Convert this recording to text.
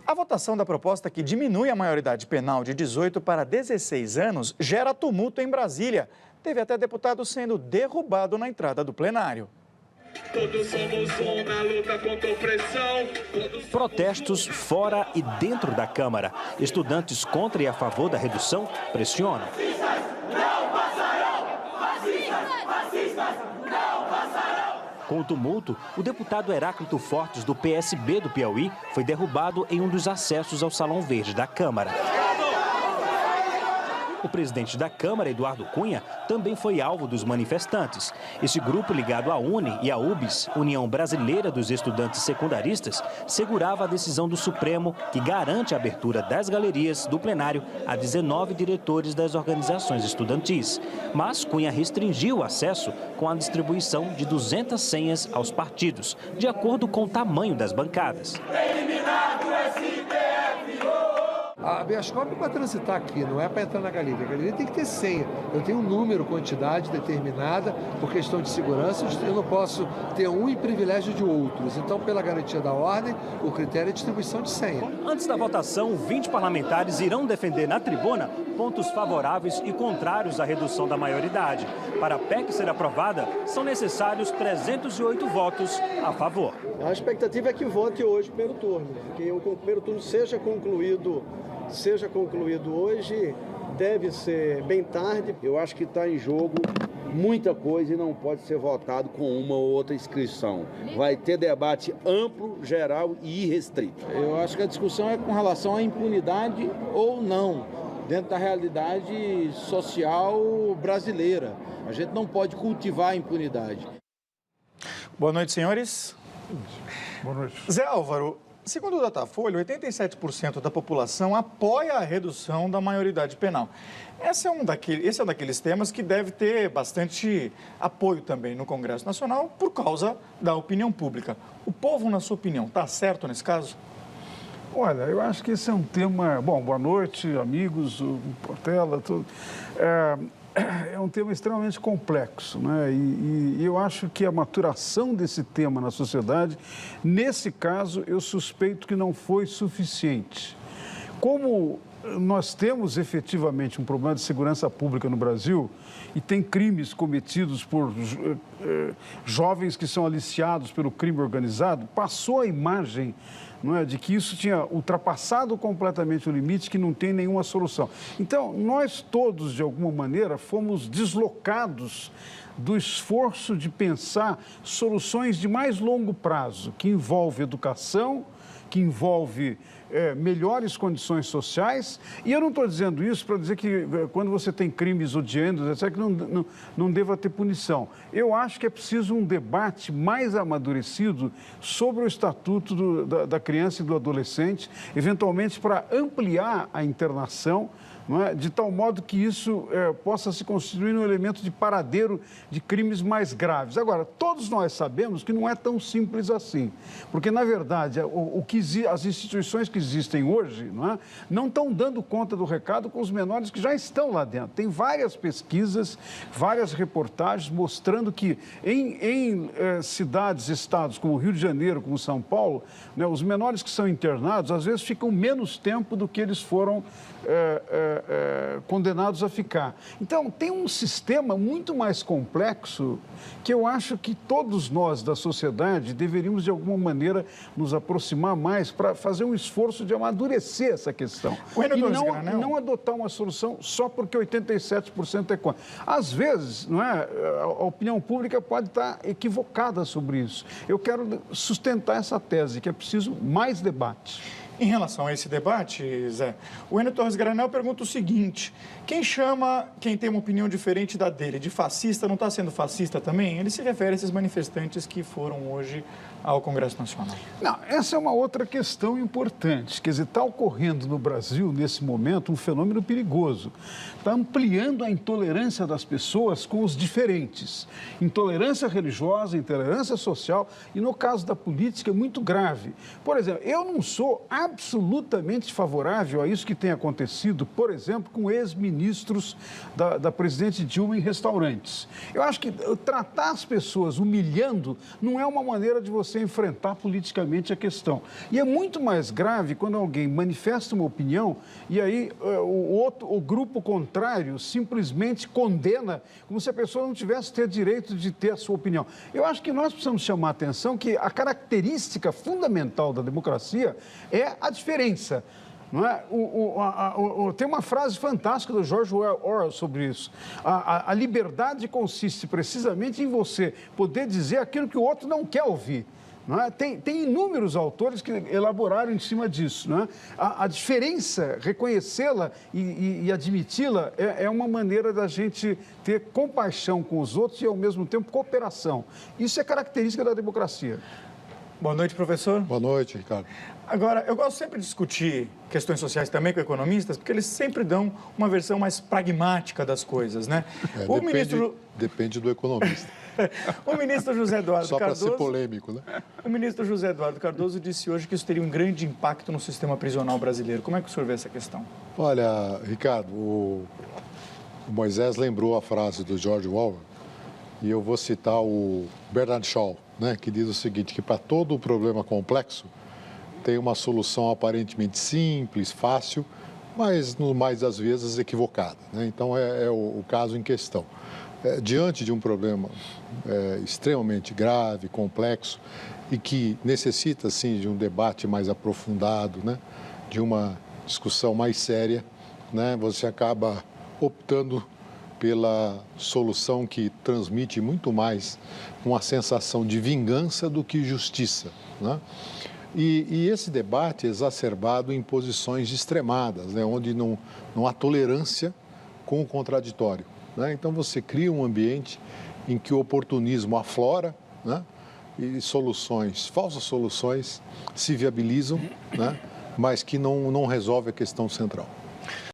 A votação da proposta que diminui a maioridade penal de 18 para 16 anos gera tumulto em Brasília. Teve até deputado sendo derrubado na entrada do plenário. Todos somos um na luta contra a opressão. Protestos fora e dentro da Câmara. Estudantes contra e a favor da redução pressionam. Não passarão! Fascistas não passarão! Com o tumulto, o deputado Heráclito Fortes, do PSB do Piauí, foi derrubado em um dos acessos ao Salão Verde da Câmara. O presidente da Câmara, Eduardo Cunha, também foi alvo dos manifestantes. Esse grupo, ligado à UNE e à UBS, União Brasileira dos Estudantes Secundaristas, segurava a decisão do Supremo que garante a abertura das galerias do plenário a 19 diretores das organizações estudantis. Mas Cunha restringiu o acesso com a distribuição de 200 senhas aos partidos, de acordo com o tamanho das bancadas. Eliminado o STF! A habeas corpus é para transitar aqui, não é para entrar na galeria. A galeria tem que ter senha. Eu tenho um número, quantidade determinada, por questão de segurança, eu não posso ter um em privilégio de outros. Então, pela garantia da ordem, o critério é distribuição de senha. Antes da votação, 20 parlamentares irão defender na tribuna pontos favoráveis e contrários à redução da maioridade. Para a PEC ser aprovada, são necessários 308 votos a favor. A expectativa é que vote hoje o primeiro turno, que o primeiro turno seja concluído hoje, deve ser bem tarde. Eu acho que está em jogo muita coisa e não pode ser votado com uma ou outra inscrição. Vai ter debate amplo, geral e irrestrito. Eu acho que a discussão é com relação à impunidade ou não, dentro da realidade social brasileira. A gente não pode cultivar a impunidade. Boa noite, senhores. Boa noite. Zé Álvaro, segundo o Datafolha, 87% da população apoia a redução da maioridade penal. Esse é um daqueles temas que deve ter bastante apoio também no Congresso Nacional por causa da opinião pública. O povo, na sua opinião, está certo nesse caso? Olha, eu acho que esse é um tema... Bom, boa noite, amigos, o Portela, tudo. É um tema extremamente complexo, né? E eu acho que a maturação desse tema na sociedade, nesse caso, eu suspeito que não foi suficiente. Como nós temos efetivamente um problema de segurança pública no Brasil e tem crimes cometidos por jovens que são aliciados pelo crime organizado, passou a imagem, não é, de que isso tinha ultrapassado completamente o limite, que não tem nenhuma solução. Então, nós todos, de alguma maneira, fomos deslocados do esforço de pensar soluções de mais longo prazo, que envolve educação, que envolve melhores condições sociais. E eu não estou dizendo isso para dizer que quando você tem crimes odiantes, etc., que não deva ter punição. Eu acho que é preciso um debate mais amadurecido sobre o estatuto da criança e do adolescente, eventualmente para ampliar a internação, não é? De tal modo que isso possa se constituir um elemento de paradeiro de crimes mais graves. Agora, todos nós sabemos que não é tão simples assim, porque, na verdade, as instituições que existem hoje não estão dando conta do recado com os menores que já estão lá dentro. Tem várias pesquisas, várias reportagens mostrando que em cidades, estados como Rio de Janeiro, como São Paulo, né, os menores que são internados, às vezes, ficam menos tempo do que eles foram condenados a ficar. Então, tem um sistema muito mais complexo que eu acho que todos nós da sociedade deveríamos, de alguma maneira, nos aproximar mais para fazer um esforço de amadurecer essa questão. E não adotar uma solução só porque 87% é contra. Às vezes, não é, a opinião pública pode estar equivocada sobre isso. Eu quero sustentar essa tese, que é preciso mais debate. Em relação a esse debate, Zé, o Enio Torres Granel pergunta o seguinte: quem chama quem tem uma opinião diferente da dele de fascista, não está sendo fascista também? Ele se refere a esses manifestantes que foram hoje ao Congresso Nacional. Não, essa é uma outra questão importante. Quer dizer, está ocorrendo no Brasil, nesse momento, um fenômeno perigoso. Está ampliando a intolerância das pessoas com os diferentes. Intolerância religiosa, intolerância social e, no caso da política, é muito grave. Por exemplo, eu não sou absolutamente favorável a isso que tem acontecido, por exemplo, com ex-ministros da presidente Dilma em restaurantes. Eu acho que tratar as pessoas humilhando não é uma maneira de você você enfrentar politicamente a questão. E é muito mais grave quando alguém manifesta uma opinião e aí o grupo contrário simplesmente condena, como se a pessoa não tivesse ter direito de ter a sua opinião. Eu acho que nós precisamos chamar a atenção que a característica fundamental da democracia é a diferença. Não é? Tem uma frase fantástica do George Orwell sobre isso. A liberdade consiste precisamente em você poder dizer aquilo que o outro não quer ouvir. Não é? Tem inúmeros autores que elaboraram em cima disso. Não é? A diferença, reconhecê-la e admiti-la é uma maneira da gente ter compaixão com os outros e, ao mesmo tempo, cooperação. Isso é característica da democracia. Boa noite, professor. Boa noite, Ricardo. Agora, eu gosto sempre de discutir questões sociais também com economistas, porque eles sempre dão uma versão mais pragmática das coisas, né? Depende do economista. O ministro José Eduardo Cardoso... Só para ser polêmico, né? O ministro José Eduardo Cardoso disse hoje que isso teria um grande impacto no sistema prisional brasileiro. Como é que o senhor vê essa questão? Olha, Ricardo, o Moisés lembrou a frase do George Orwell, e eu vou citar o Bernard Shaw, né, que diz o seguinte, que para todo problema complexo tem uma solução aparentemente simples, fácil, mas no mais das vezes equivocada, né? Então é o caso em questão. Diante de um problema extremamente grave, complexo e que necessita, sim, de um debate mais aprofundado, né, de uma discussão mais séria, né, você acaba optando pela solução que transmite muito mais uma sensação de vingança do que justiça, né? E esse debate é exacerbado em posições extremadas, né, onde não há tolerância com o contraditório, né? Então você cria um ambiente em que o oportunismo aflora, né, e falsas soluções se viabilizam, né, mas que não resolve a questão central.